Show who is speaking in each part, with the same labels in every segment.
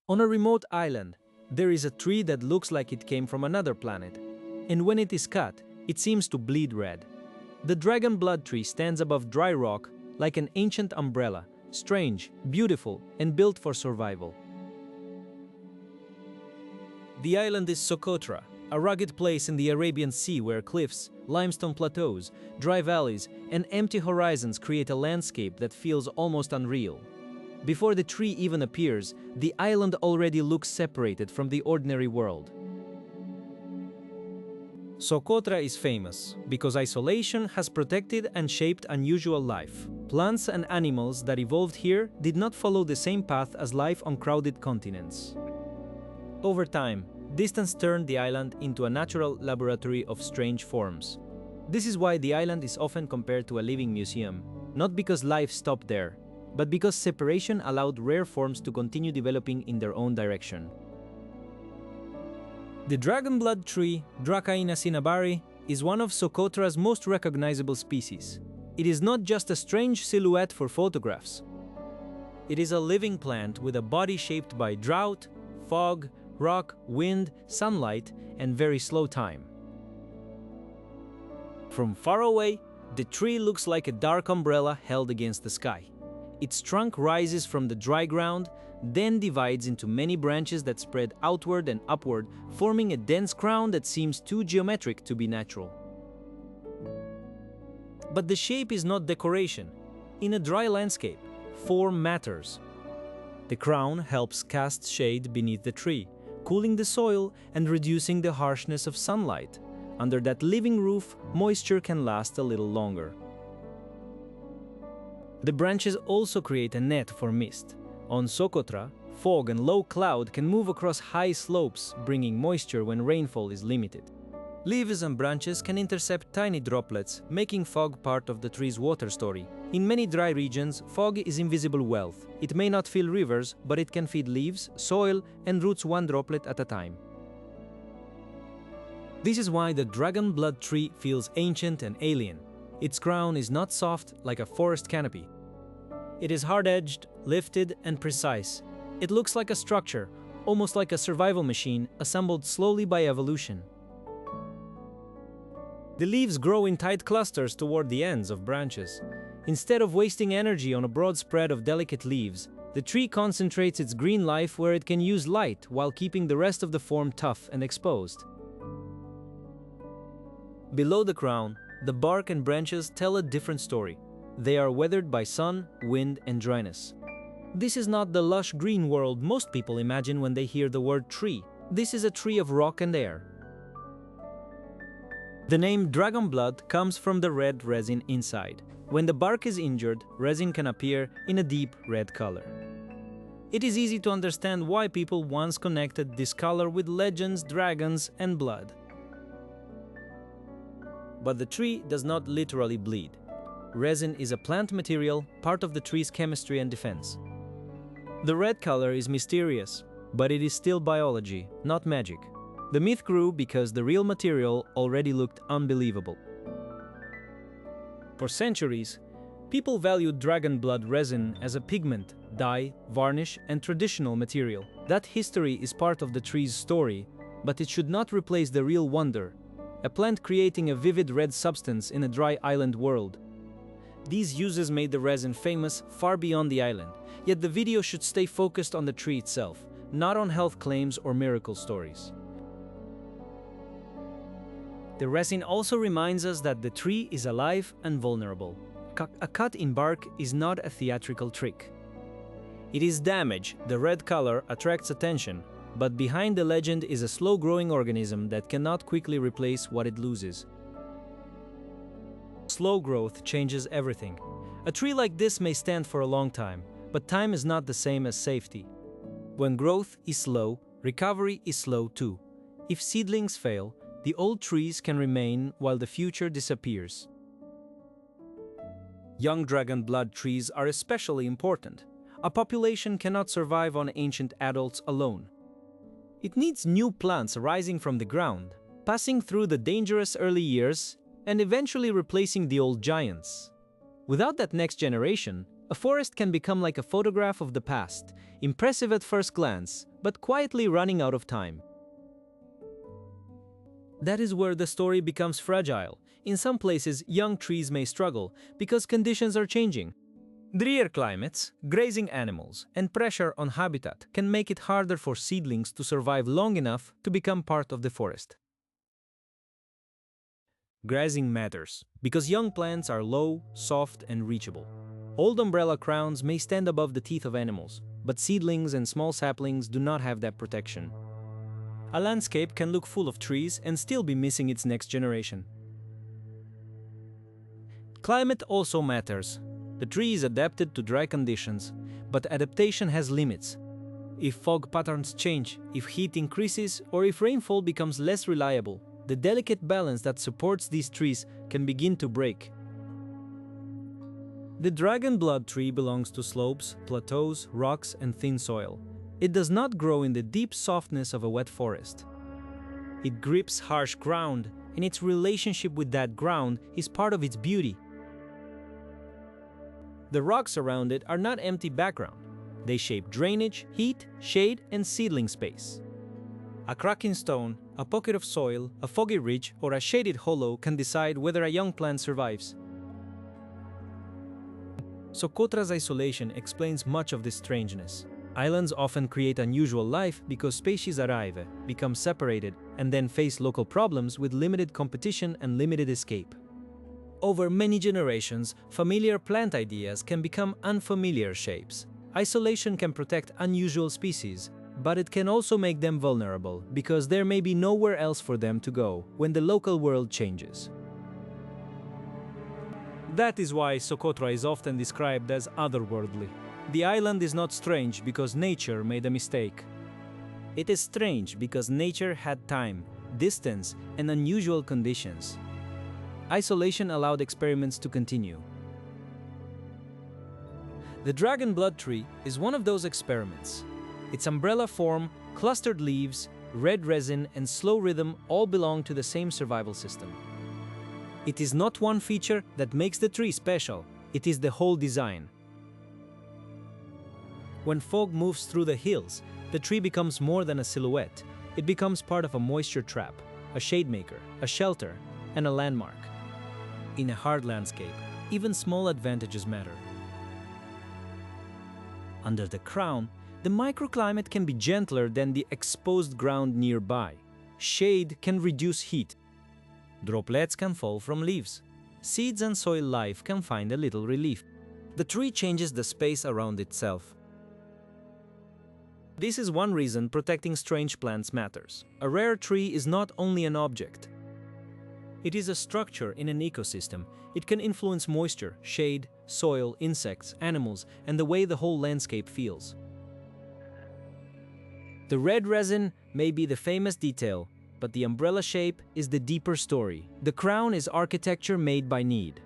Speaker 1: On a remote island, there is a tree that looks like it came from another planet, and when it is cut, it seems to bleed red. The dragon blood tree stands above dry rock like an ancient umbrella, strange, beautiful, and built for survival. The island is Socotra, a rugged place in the Arabian Sea where cliffs, limestone plateaus, dry valleys, and empty horizons create a landscape that feels almost unreal. Before the tree even appears, the island already looks separated from the ordinary world. Socotra is famous because isolation has protected and shaped unusual life. Plants and animals that evolved here did not follow the same path as life on crowded continents. Over time, distance turned the island into a natural laboratory of strange forms. This is why the island is often compared to a living museum, not because life stopped there, but because separation allowed rare forms to continue developing in their own direction. The dragon blood tree, Dracaena cinnabari, is one of Socotra's most recognizable species. It is not just a strange silhouette for photographs. It is a living plant with a body shaped by drought, fog, rock, wind, sunlight, and very slow time. From far away, the tree looks like a dark umbrella held against the sky. Its trunk rises from the dry ground, then divides into many branches that spread outward and upward, forming a dense crown that seems too geometric to be natural. But the shape is not decoration. In a dry landscape, form matters. The crown helps cast shade beneath the tree, cooling the soil and reducing the harshness of sunlight. Under that living roof, moisture can last a little longer. The branches also create a net for mist. On Socotra, fog and low cloud can move across high slopes, bringing moisture when rainfall is limited. Leaves and branches can intercept tiny droplets, making fog part of the tree's water story. In many dry regions, fog is invisible wealth. It may not fill rivers, but it can feed leaves, soil, and roots one droplet at a time. This is why the dragon blood tree feels ancient and alien. Its crown is not soft like a forest canopy. It is hard-edged, lifted, and precise. It looks like a structure, almost like a survival machine assembled slowly by evolution. The leaves grow in tight clusters toward the ends of branches. Instead of wasting energy on a broad spread of delicate leaves, the tree concentrates its green life where it can use light while keeping the rest of the form tough and exposed. Below the crown, the bark and branches tell a different story. They are weathered by sun, wind, and dryness. This is not the lush green world most people imagine when they hear the word tree. This is a tree of rock and air. The name dragon blood comes from the red resin inside. When the bark is injured, resin can appear in a deep red color. It is easy to understand why people once connected this color with legends, dragons, and blood. But the tree does not literally bleed. Resin is a plant material, part of the tree's chemistry and defense. The red color is mysterious, but it is still biology, not magic. The myth grew because the real material already looked unbelievable. For centuries, people valued dragon blood resin as a pigment, dye, varnish, and traditional material. That history is part of the tree's story, but it should not replace the real wonder, a plant creating a vivid red substance in a dry island world. These uses made the resin famous far beyond the island, yet the video should stay focused on the tree itself, not on health claims or miracle stories. The resin also reminds us that the tree is alive and vulnerable. A cut in bark is not a theatrical trick. It is damage. The red color attracts attention, but behind the legend is a slow-growing organism that cannot quickly replace what it loses. Slow growth changes everything. A tree like this may stand for a long time, but time is not the same as safety. When growth is slow, recovery is slow too. If seedlings fail, the old trees can remain while the future disappears. Young dragon blood trees are especially important. A population cannot survive on ancient adults alone. It needs new plants rising from the ground, passing through the dangerous early years, and eventually replacing the old giants. Without that next generation, A forest can become like a photograph of the past, impressive at first glance, but quietly running out of time. That is where the story becomes fragile. In some places, young trees may struggle because conditions are changing. Drier climates, grazing animals, and pressure on habitat can make it harder for seedlings to survive long enough to become part of the forest. Grazing matters because young plants are low, soft, and reachable. Old umbrella crowns may stand above the teeth of animals, but seedlings and small saplings do not have that protection. A landscape can look full of trees and still be missing its next generation. Climate also matters. The tree is adapted to dry conditions, but adaptation has limits. If fog patterns change, if heat increases, or if rainfall becomes less reliable, the delicate balance that supports these trees can begin to break. The dragon blood tree belongs to slopes, plateaus, rocks, and thin soil. It does not grow in the deep softness of a wet forest. It grips harsh ground, and its relationship with that ground is part of its beauty. The rocks around it are not empty background. They shape drainage, heat, shade, and seedling space. A crack in stone, a pocket of soil, a foggy ridge, or a shaded hollow can decide whether a young plant survives. Socotra's isolation explains much of this strangeness. Islands often create unusual life because species arrive, become separated, and then face local problems with limited competition and limited escape. Over many generations, familiar plant ideas can become unfamiliar shapes. Isolation can protect unusual species, but it can also make them vulnerable because there may be nowhere else for them to go when the local world changes. That is why Socotra is often described as otherworldly. The island is not strange because nature made a mistake. It is strange because nature had time, distance, and unusual conditions. Isolation allowed experiments to continue. The dragon blood tree is one of those experiments. Its umbrella form, clustered leaves, red resin, and slow rhythm all belong to the same survival system. It is not one feature that makes the tree special, it is the whole design. When fog moves through the hills, the tree becomes more than a silhouette. It becomes part of a moisture trap, a shade maker, a shelter, and a landmark. In a hard landscape, even small advantages matter. Under the crown, the microclimate can be gentler than the exposed ground nearby. Shade can reduce heat. Droplets can fall from leaves. Seeds and soil life can find a little relief. The tree changes the space around itself. This is one reason protecting strange plants matters. A rare tree is not only an object. It is a structure in an ecosystem. It can influence moisture, shade, soil, insects, animals, and the way the whole landscape feels. The red resin may be the famous detail, but the umbrella shape is the deeper story. The crown is architecture made by need.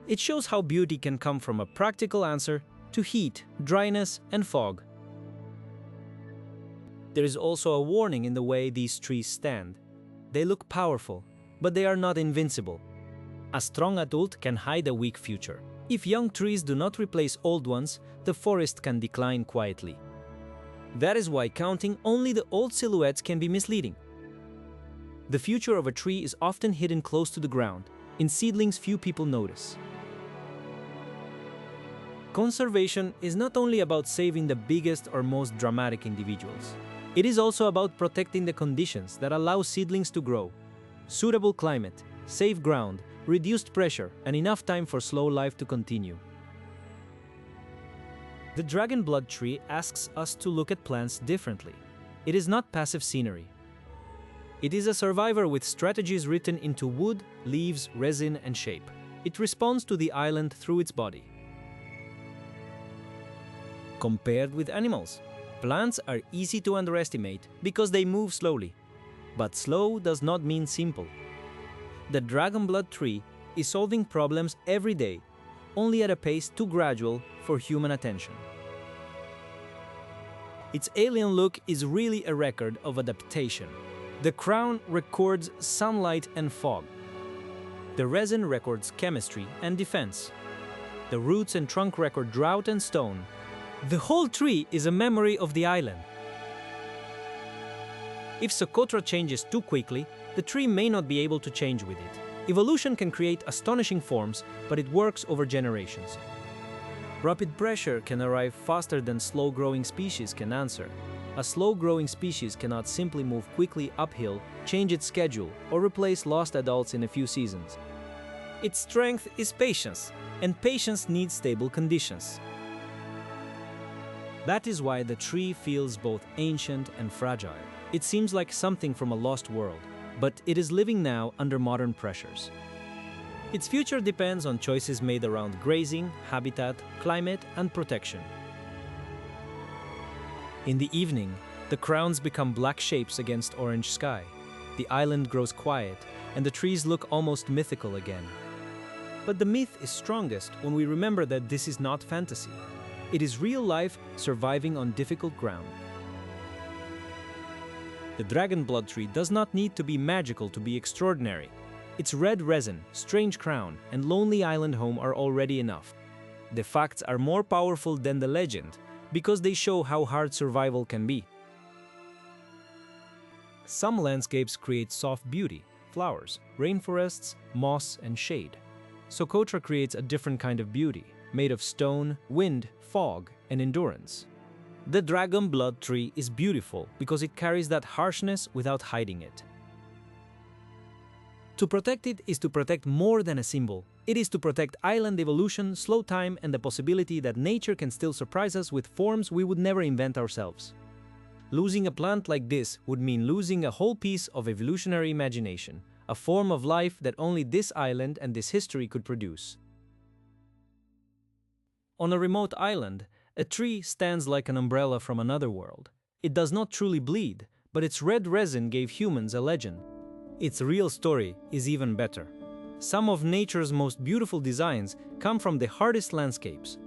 Speaker 1: It shows how beauty can come from a practical answer to heat, dryness, and fog. There is also a warning in the way these trees stand. They look powerful, but they are not invincible. A strong adult can hide a weak future. If young trees do not replace old ones, the forest can decline quietly. That is why counting only the old silhouettes can be misleading. The future of a tree is often hidden close to the ground. In seedlings, few people notice. Conservation is not only about saving the biggest or most dramatic individuals. It is also about protecting the conditions that allow seedlings to grow. Suitable climate, safe ground, reduced pressure, and enough time for slow life to continue. The dragon blood tree asks us to look at plants differently. It is not passive scenery. It is a survivor with strategies written into wood, leaves, resin, and shape. It responds to the island through its body. Compared with animals, plants are easy to underestimate because they move slowly. But slow does not mean simple. The dragon blood tree is solving problems every day, only at a pace too gradual for human attention. Its alien look is really a record of adaptation. The crown records sunlight and fog. The resin records chemistry and defense. The roots and trunk record drought and stone. The whole tree is a memory of the island. If Socotra changes too quickly, the tree may not be able to change with it. Evolution can create astonishing forms, but it works over generations. Rapid pressure can arrive faster than slow-growing species can answer. A slow-growing species cannot simply move quickly uphill, change its schedule, or replace lost adults in a few seasons. Its strength is patience, and patience needs stable conditions. That is why the tree feels both ancient and fragile. It seems like something from a lost world, but it is living now under modern pressures. Its future depends on choices made around grazing, habitat, climate, and protection. In the evening, the crowns become black shapes against orange sky. The island grows quiet, and the trees look almost mythical again. But the myth is strongest when we remember that this is not fantasy. It is real life surviving on difficult ground. The dragon blood tree does not need to be magical to be extraordinary. Its red resin, strange crown, and lonely island home are already enough. The facts are more powerful than the legend because they show how hard survival can be. Some landscapes create soft beauty, flowers, rainforests, moss, and shade. Socotra creates a different kind of beauty, made of stone, wind, fog, and endurance. The dragon blood tree is beautiful because it carries that harshness without hiding it. To protect it is to protect more than a symbol. It is to protect island evolution, slow time, and the possibility that nature can still surprise us with forms we would never invent ourselves. Losing a plant like this would mean losing a whole piece of evolutionary imagination, a form of life that only this island and this history could produce. On a remote island, a tree stands like an umbrella from another world. It does not truly bleed, but its red resin gave humans a legend. Its real story is even better. Some of nature's most beautiful designs come from the hardest landscapes,